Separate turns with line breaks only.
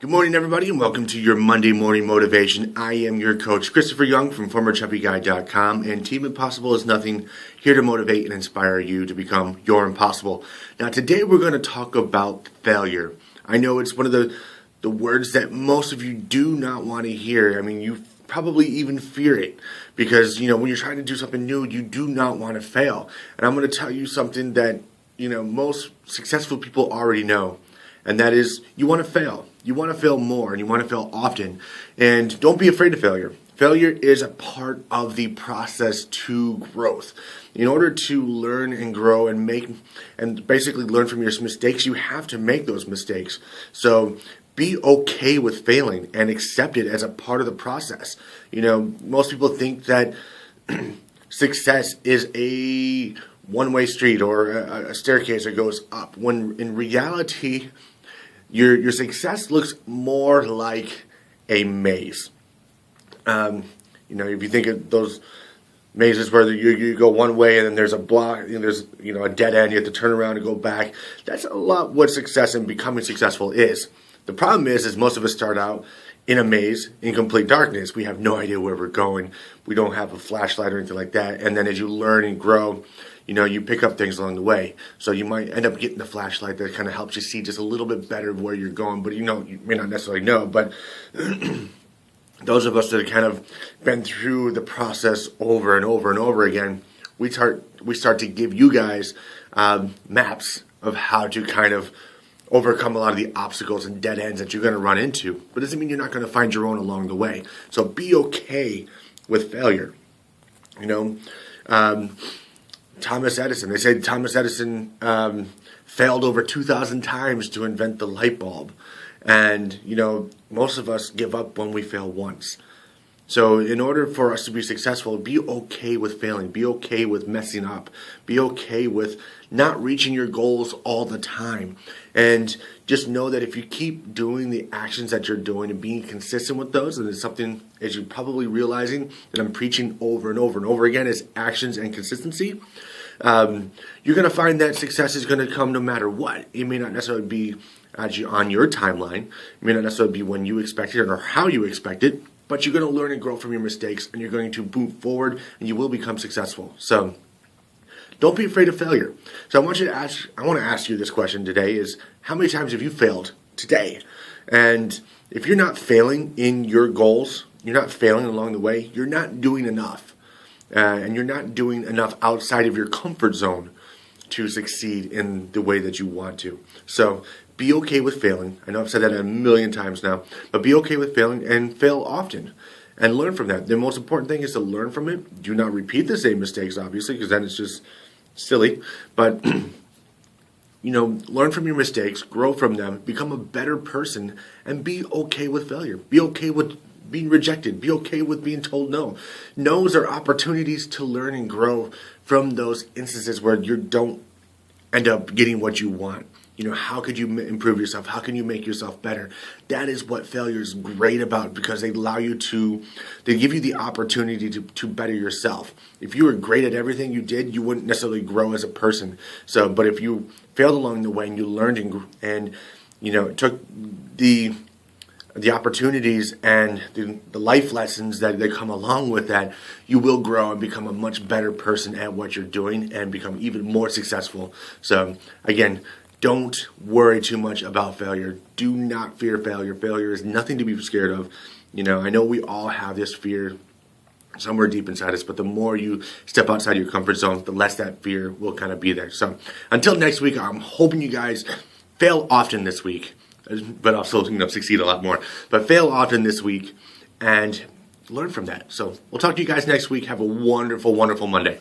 Good morning, everybody, and welcome to your Monday Morning Motivation. I am your coach, Christopher Young from formerchubbyguy.com, and Team Impossible is nothing, here to motivate and inspire you to become your impossible. Now, today we're going to talk about failure. I know it's one of the words that most of you do not want to hear. I mean, you probably even fear it because, when you're trying to do something new, you do not want to fail. And I'm going to tell you something that, most successful people already know, and that is you want to fail. You want to fail more, and you want to fail often. And don't be afraid of failure. Failure is a part of the process to growth. In order to learn and grow and basically learn from your mistakes, you have to make those mistakes. So be okay with failing and accept it as a part of the process. Most people think that success is a one-way street or a staircase that goes up, when in reality, your success looks more like a maze. If you think of those mazes where you go one way and then there's a block, and there's a dead end, you have to turn around and go back. That's a lot what success and becoming successful is. The problem is most of us start out in a maze in complete darkness. We have no idea where we're going. We don't have a flashlight or anything like that. And then as you learn and grow, you pick up things along the way. So you might end up getting the flashlight that kind of helps you see just a little bit better of where you're going. But you may not necessarily know. But those of us that have kind of been through the process over and over and over again, we start to give you guys maps of how to kind of overcome a lot of the obstacles and dead ends that you're going to run into. But it doesn't mean you're not going to find your own along the way. So be okay with failure. Thomas Edison. They say Thomas Edison failed over 2,000 times to invent the light bulb. And, most of us give up when we fail once. So in order for us to be successful, be okay with failing. Be okay with messing up. Be okay with not reaching your goals all the time. And just know that if you keep doing the actions that you're doing and being consistent with those, and it's something, as you're probably realizing, that I'm preaching over and over and over again, is actions and consistency. You're going to find that success is going to come no matter what. It may not necessarily be on your timeline. It may not necessarily be when you expect it or how you expect it. But you're going to learn and grow from your mistakes, and you're going to move forward, and you will become successful. So don't be afraid of failure. So I want to ask you this question today: is how many times have you failed today? And if you're not failing in your goals, you're not failing along the way, you're not doing enough, and you're not doing enough outside of your comfort zone to succeed in the way that you want to. So be okay with failing. I know I've said that a million times now, but be okay with failing and fail often and learn from that. The most important thing is to learn from it. Do not repeat the same mistakes, obviously, because then it's just silly. But, learn from your mistakes, grow from them, become a better person, and be okay with failure. Be okay with being rejected. Be okay with being told no. No's are opportunities to learn and grow from those instances where you don't end up getting what you want. How could you improve yourself? How can you make yourself better? That is what failure is great about, because they give you the opportunity to better yourself. If you were great at everything you did, you wouldn't necessarily grow as a person. But if you failed along the way and you learned and took the opportunities and the life lessons that come along with that, you will grow and become a much better person at what you're doing and become even more successful. So again, don't worry too much about failure. Do not fear failure. Failure is nothing to be scared of. I know we all have this fear somewhere deep inside us, but the more you step outside your comfort zone, the less that fear will kind of be there. So until next week, I'm hoping you guys fail often this week, but also succeed a lot more. But fail often this week and learn from that. So we'll talk to you guys next week. Have a wonderful, wonderful Monday.